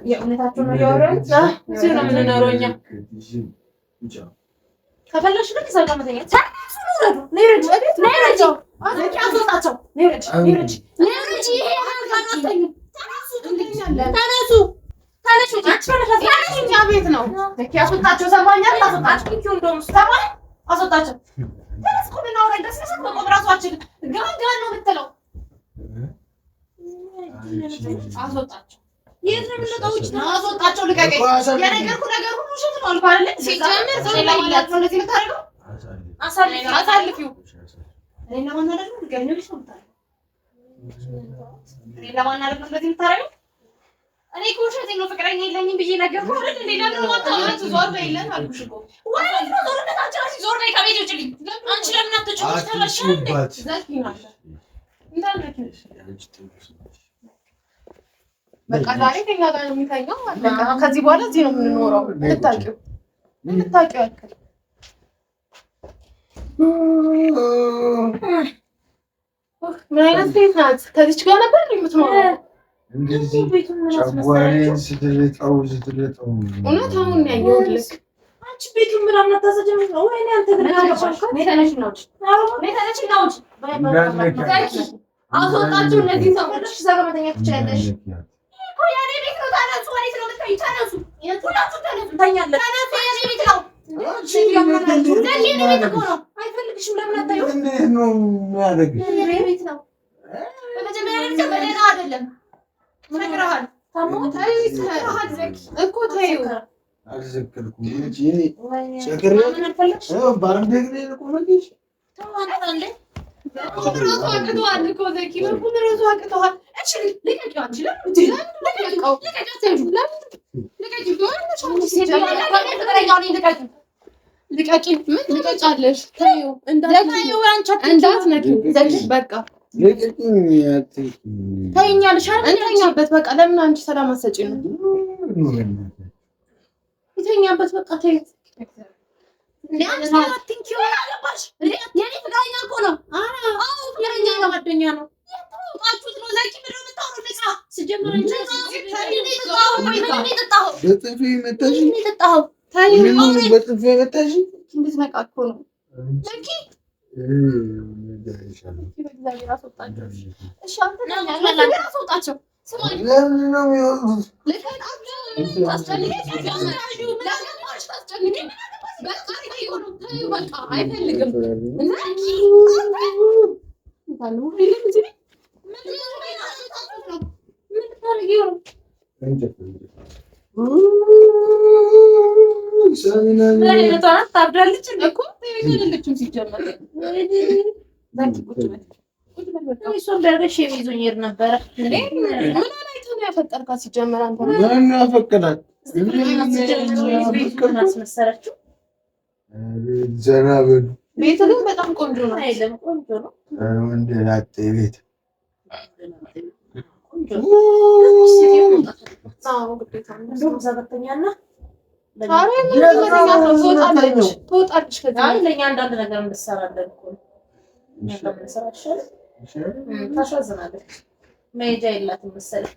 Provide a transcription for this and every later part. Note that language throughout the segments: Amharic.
የእውነታቸው ነው ያወራሁት። እዚህ ነው የምንኖረው እኛ። ከፈለግሽ ግን እዛ ጋር መተኛት ቤት ነው ያስወጣቸው። ሰማኛል አስወጣቸው። አስወጣቸው። የት ነው የምንወጣው? አስወጣቸው። ልቀቀኝ። የነገርኩህ ነገር ሁሉ ውሸት ነው አልኩህ አይደል? ሲጀምር አሳልፊው። እኔ ለማናደድ ነው ገኘሽ ነው የምታደርገው? እኔ ለማናደድ ነው እንደዚህ የምታደርገው? እኔ እኮ ውሸቴን ነው ፍቅረኛ የለኝም ብዬ ነገርኩህ አይደል? እንዴ ለምን ማታወራች? ዞር በይለት አልኩሽ እኮ። ወይ ነው ዞርነት አንቺ ዞር በይ ከቤት ውጭልኝ። አንቺ ለምን አትጮሽ? ተላሽኝ እንዴ ዘኪ ማለት እንዳልነሽ በቃ ዛሬ ከኛ ጋር ነው የሚተኛው። በቃ ከዚህ በኋላ እዚህ ነው የምንኖረው። እንድታውቂው ያክል ምን አይነት ቤት ናት? ከዚች ጋር ነበር የምትኖረው? እንደዚህ ጨጓራዬን ስትልጠው እውነት አሁን ነው ያየሁልህ። አንቺ ቤቱን ምናምን አታሰጀም ነው ወይ? አንተ ግን ነተነሽ ነው አስወጣችሁ። እነዚህ ሰዎች እዛ ጋር መተኛት ትችላለሽ። የኔ ቤት ነው። ተነሱ። ወዴት ነው የምትሄጂው? ተነሱ። ሁላችሁ ተነሱ። እንተኛለን። ተነሱ። የኔ ቤት ነው። የኔ ቤት እኮ ነው። አይፈልግሽም። ለምን አታየው? እንዴት ነው የሚያደርግሽ? የኔ ቤት ነው። በመጀመሪያ ደረጃ በደህና አይደለም። ሰክረሃል። ታሞታል እኮ ተይው። አልሰከርኩም እንጂ ሰክሬ ባንዴ ግን ቆመልሽ። ተዋንታለ ራሱ አቅቶሃል እኮ ዘኪ። በኩል ራሱ አቅቶሃል። እሺ ልቀቂው። አንቺ ለምን ልቀቂው? ልቀቂ። ምን ትቀጫለሽ? ተይው። እንዳትነኪው ዘኪ። በቃ ተይኛለሽ አይደል? እንተኛበት በቃ። ለምን አንቺ ሰላም አትሰጪ ነው? ይተኛበት በቃ። ተይው። የኔ ፍቅረኛ እኮ ነው። አዎ ፍቅረኛ ነው፣ ጓደኛ ነው። የታወቃችሁት ነው። ዘኪ ምንድን ነው የምታወሩት? ነፃ ስጀምር እንጂ በጥፊ መታሽ። በጥፊ መታሽ። እንድትነቃ እኮ ነው ዘኪ። አስወጣቸው። ለምን ነው የሚወጡት? አይፈልግም። ታብዳለች እኮ አይደለችም ሲጀመር። እሷን ደርሼ ይዞኝ ሄድ ነበረ። ምን አይነት ነው ያፈጠርካት ሲጀመር? አንተ ምን ያፈቀዳት አስመሰለችው። ዘና በሉ። ቤት ግን በጣም ቆንጆ ነው። አይደለም ቆንጆ ነው። ወንድ ላጤ ቤት ለእኛ አንዳንድ ነገር እንድትሰራለን እኮ ታሳዝናለች። መሄጃ የላትም መሰለኝ።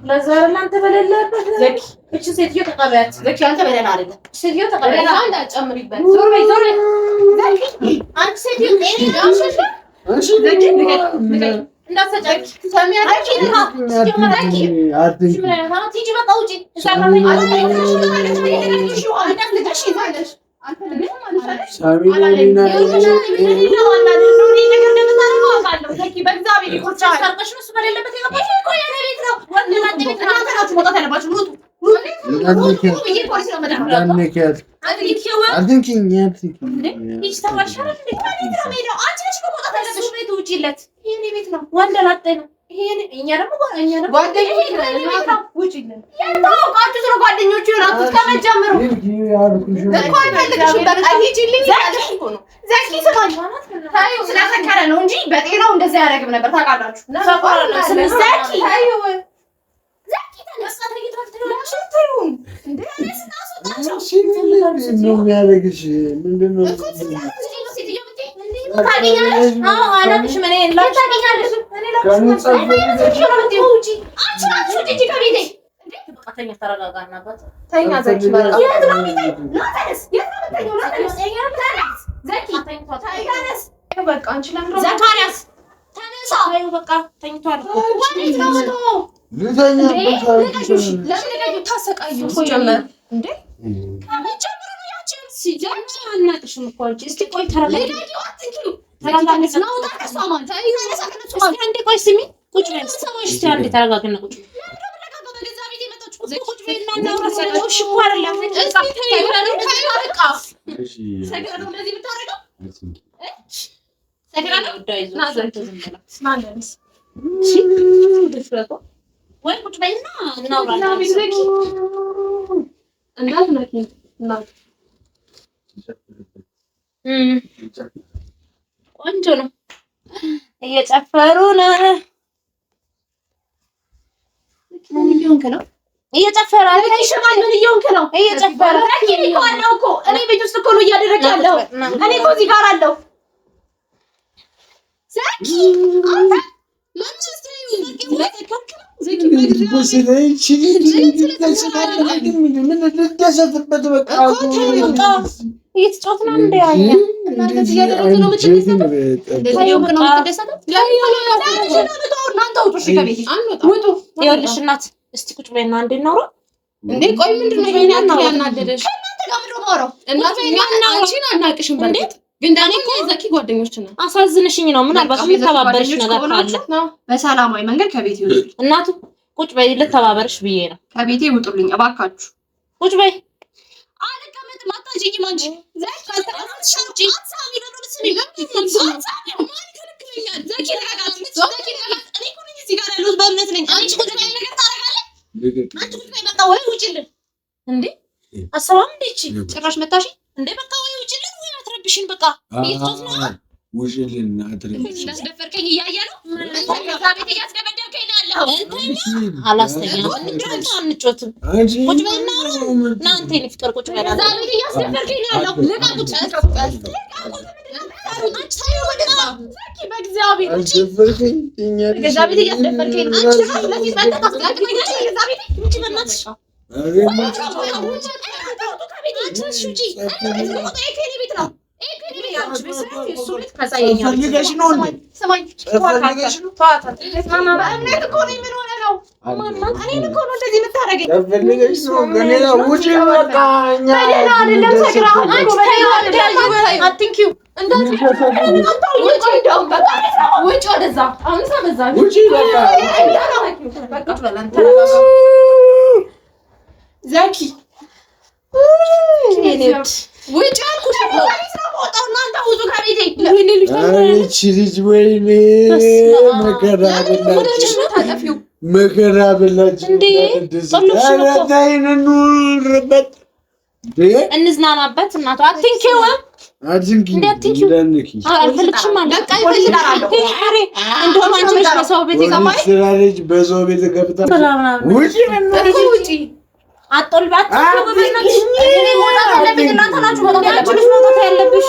ለዛ እናንተ በሌለበት እቺ ሴትዮ ተቀበያት። ዘኪ አንተ በደህና አይደለም። ሴትዮ ተቀበያት። አንድ አጨምሪበት። ዞር በይ ዞር በይ። ዘኪ አንቺ ሴትዮ እኔ ዳውሽሽ እሺ ዘኪ ልቀቂ እንዳትሰጪ ሰሚያለሽ። ቲጂ በቃ ውጪ። እኛ ደግሞ ጓደኞቹ ጓደኞቹ ናቸው። ከመጀመሩ እኮ አይፈልግሽም። በቃ ሂጂልኝ ያለሽ እኮ ነው። ዘኪ ስማኝ፣ ታዩ ስለሰከረ ነው እንጂ በጤናው እንደዚህ ያደርግም ነበር። ታውቃላችሁ። ዘኪ ዘኪ ተነሳ። ምንድን ነው የሚያደርግሽ? ምንድን ነው ታገኛለሽ? አዎ አላውቅሽም። እኔ ታገኛለሽ? ተኛ ተረጋጋና ተኛ ዘኪ በቃ አንቺ ለምን ዘካሪያስ ተነሳ በቃ ተኝቷል እኮ ወዴት ነው ልተኛ ለምን ታሰቃዩ ሲጀመር እንዴ ከመጀመሩ ነው ያቺን ሲጀመር አናቅሽም እኮ አንቺ እስቲ ቆይ ተረጋጊ አትንኪው ተረጋጊ ነው ታቀሷማን ተነሳ ከነሱ አንዴ ቆይ ስሚ ቁጭ በይ ሰማሽ እስቲ አንዴ ተረጋጊና ቁጭ ቁጭ በይና እናውራ ስለሽ እኮ አይደለም እስቲ ተይራሉ በቃ ሰገራ ነው እንደዚህ ብታረጋው ሰገራ ነው ናዘንተ ዝም ብላ ማንደንስ ወይ ቁጭ በይና እናውራ እንዳትነኪ እና ቆንጆ ነው እየጨፈሩ ነው ነው እየጨፈረ አይሽማል ምን እየሆንክ ነው እየጨፈረ እኮ እኮ እኔ ቤት ውስጥ እኮ ነው እያደረገ ያለው እኔ እኮ እዚህ ጋር አለው ዘኪ አንተ እስቲ ቁጭ በይና አንዴ እናውራ እንዴ ቆይ ምንድነው ይሄን ያናደደሽ ከእናንተ ጋር ምንድነው ማውራው እናት አንቺን አናቅሽም በእርግጥ ግን ዳኒ እኮ ዘኪ ጓደኞች ነን አሳዝንሽኝ ነው ምናልባት የምተባበርሽ ነገር ካለ በሰላማዊ መንገድ ከቤት ይውጡ እናቱ ቁጭ በይ ልተባበርሽ ብዬ ነው ከቤቴ ይውጡልኝ እባካችሁ ቁጭ በይ አልቀመጥም አታጂኝ ማንጂ ዘኪ አታሳውጪ አሳሚ ነው ልስሚ አሳሚ ማን ከልክለኛል ዘኪ ረጋጋት ዘኪ ረጋጋት እኔ እኮ ነኝ እዚህ ጋር ያለሁት በእምነት ነኝ አንቺ ቁጭ በይ ነገር ታረጋለህ አንቺ ቁጭ በይ በቃ ወይ ውጪልን እንዴ አሰባም እንዴ እቺ ጭራሽ መታሽ እንዴ በቃ ወይ ውጪልን ወይ አትረብሽን በቃ ይጥቶት ነው ውጪልን አትረብሽን እንዳስደፈርከኝ እያየ ነው ከዛ ቤት እያስደበደብከኝ ነው ያለው አላስተኛም እንጫወት አንጫወትም ቁጭ በይና እናንተ እኔ ፍቅር ቁጭ በይና ከዛ ቤት እያስደፈርከኝ ነው ያለው ልቃቁት በእግዚአብሔር አስደፈርከኝ ከዛ ቤት እያስደፈርከኝ ነው አንቺ ራስ ለዚህ መጣጣት ጋግመኛ ከዛ ቤት ውጪ በእናትሽ ዘኪ ውጭ አልኩሽ እኮ ወጣው እናንተ ውጡ ከቤቴ እቺ ልጅ ወይኔ መከራ በላች እንዴ እንኑርበት እንዝናናበት እናቷ አትንኪው እንዴ አትንኪው አልፈልግሽም በቃ ይፈልጋለሁ እንደውም አንቺ ነሽ በሰው ቤት የገባሽ ስላለች በሰው ቤት ገብታ ውጪ ውጪ አጥልባት ወበነች እኔ ሞታው ያለብኝ እናንተ ናችሁ ሞታው ያለብሽ ሞታው ያለብሽ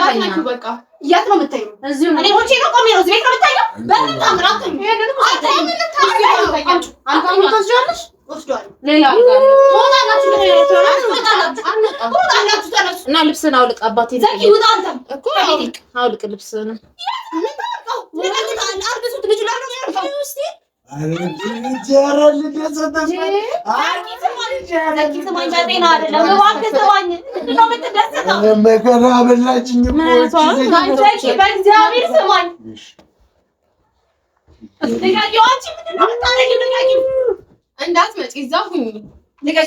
እንዳትነኪው በቃ የት ነው የምታየው? እዚሁ ነው። እኔ ሆቼ ነው ቆሜ ነው እዚህ ቤት ነው የምታየው? በምን ታምራት ነው? ይሄንንም አታየው። ምን ታምራት ነው? አንተ ምን ታስጃለሽ? ወስዷል። ሌላ ወጣላችሁ እና ልብስን አውልቅ። አባቴ ዘኪ ውጣ። አንተ እኮ አውልቅ ልብስን። ምን ታውቀው? ለምን አልብሱት ልጅ ላይ ነው ያለው? እስቲ መከራ በላችኝ። በእግዚአብሔር ስማኝ። እንዳትመጪ እዛ ሁኚ።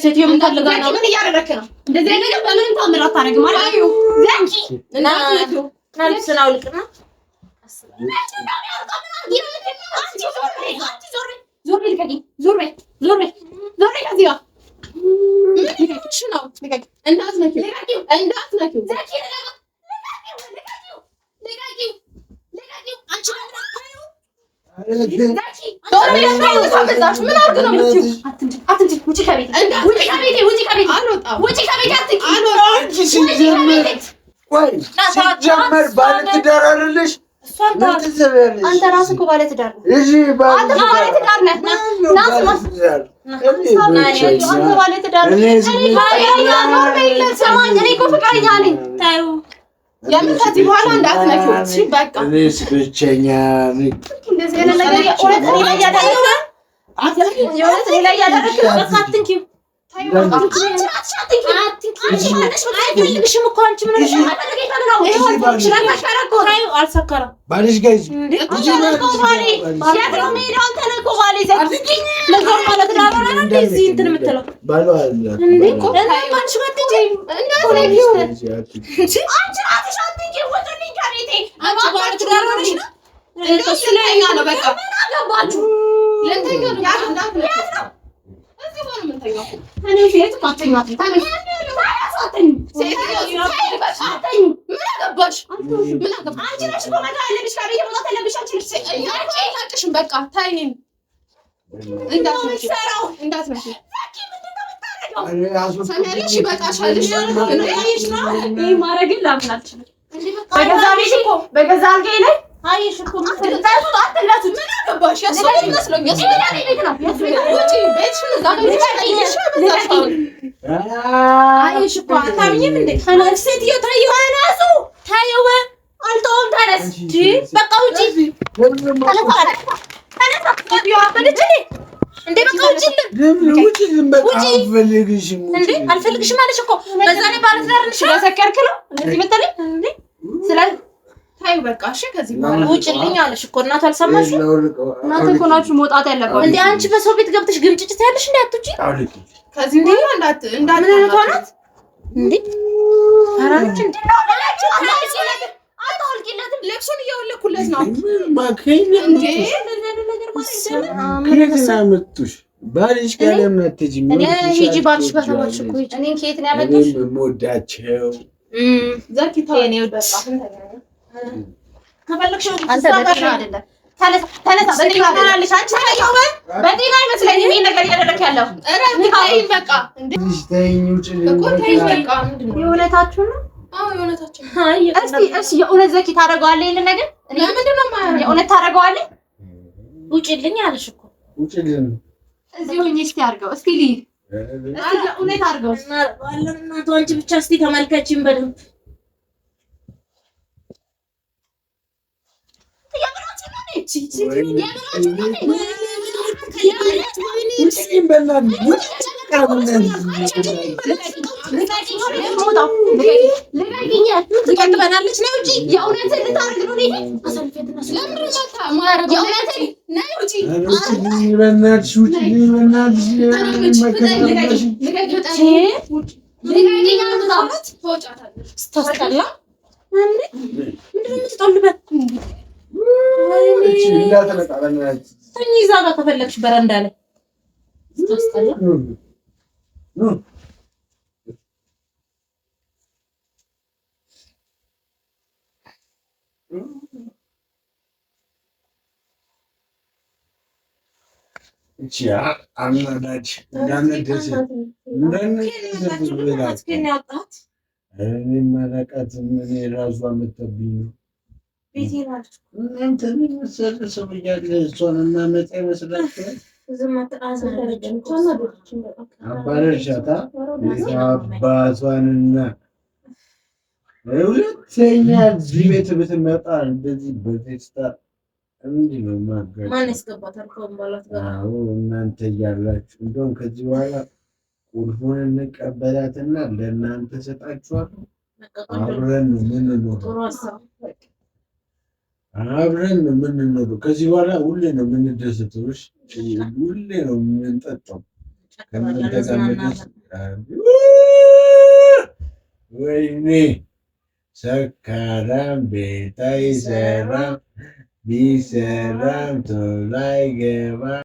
ሴትዮ ምን ፈልጋ ነው? ምን እያደረክ ነው? እንደዚህ አይነት ነገር በምንም ታምር አታደርግም ማለት ነው። ዘኪ እና ልብስን አውልቅና ሲጀመር ባለትዳር አይደለሽ? አንተ ራስህ እኮ ባለትዳር ነህ። አንተ ባለትዳር ነህ። አንተ ባለትዳር ነህ። እኔ እኮ ፍቅረኛ ነኝ። ተይው፣ የምን ከዚህ በኋላ እንዳትነኪው። እሺ በቃ እኔስ ብቸኛ ነኝ። እንደዚህ አይነት ነገር የእውነት እኔ ላይ ያደረግህ የእውነት እኔ ላይ ያደረግህ በቃ አትንኪው። በገዛ አልጋዬ ላይ አይሽ እኮ አትልታቱ አትላቱ ምን አገባሽ? ያሰው ይመስለኛል አይሽ እኮ አታምኝም እንዴ? ተነስ ሴትዮ ታየው አናሱ ታየው አልተውም ተነስ እንጂ በቃ ውጪ እንዴ በቃ ውጪ እንዴ አልፈልግሽም አለሽ እኮ በዛ ላይ ባለትዳር ነሽ ስለሰከርክ ነው እንደዚህ መተለኝ እንዴ ስለ ታዩ በቃ እሺ ከዚህ በኋላ ውጪልኝ አለሽ እኮ እናት አልሰማሽም እናት እኮ ናችሁ መውጣት ያለባችሁ እንዴ አንቺ በሰው ቤት ገብተሽ ግምጭጭት ያለሽ እንዴ አትውጪ ከዚህ በኋላ እንዳት ምን አይነት ሆናት እንዴ አራንቺ እንዴ ነው አታውልቂለትም ልብሱን እያወለኩለት ነው ማከኝ እንዴ ምንድነው ባልሽ ጋር ለምን አትሄጂም? እኔ ሂጂ ባልሽ በተባልሽ እኮ ሂጂ እኔን ከየት ነው ያመጣሽ? የምወዳቸው ዘኪ ታኔ ወጣ ከፈለግሽ አንተ በጤና አይደለም ተነሳ በጤና አይደለሽ አንቺ ታየው በጤና አይመስለኝም ይሄን ነገር እያደረክ ያለው ታይ በቃ እንዴ ተይኙጭ እኮ ታይ በቃ ምንድነው የእውነታችሁ ነው? አዎ የእውነታችሁ ነው። እሺ የእውነት ዘኪ ታደርገዋለህ ይሄን ነገር እኔ ምንድነው ማለት የእውነት ታደርገዋለህ? ውጪልኝ አለሽ እኮ ውጪልኝ እዚህ ሆኜ እስቲ አድርገው እስቲ ልይ እስቲ የእውነት አድርገው እናቱ አንቺ ብቻ እስቲ ተመልከቺኝ በደምብ እዛ ጋር ከፈለግሽ በረንዳ ላይ ስታስጠላ እኔ ማለቃትም እኔ ራሷ መተብኝ ነው። እናንተ ምን መሰለ ሰው እያለ እሷን እናመጣ ይመስላችኋል? አባረርሻታ አባቷንና ሁለተኛ እዚህ ቤት ብትመጣ እንደዚህ በቴስታ እንዲህ ነው ማጋጭ። ማን ያስገባታል? አዎ እናንተ እያላችሁ እንደውም ከዚህ በኋላ ቁልፉን እንቀበላትና ለእናንተ ሰጣችኋለሁ። አብረን ነው የምንኖረው። አብረን ነው የምንኖረው። ከዚህ በኋላ ሁሌ ነው የምንደሰተው። ሁሌ ነው የምንጠጣው። ከእናንተ ጋር ወይኔ ሰካራም ቤት አይሰራም፣ ቢሰራም ቶሎ አይገባም።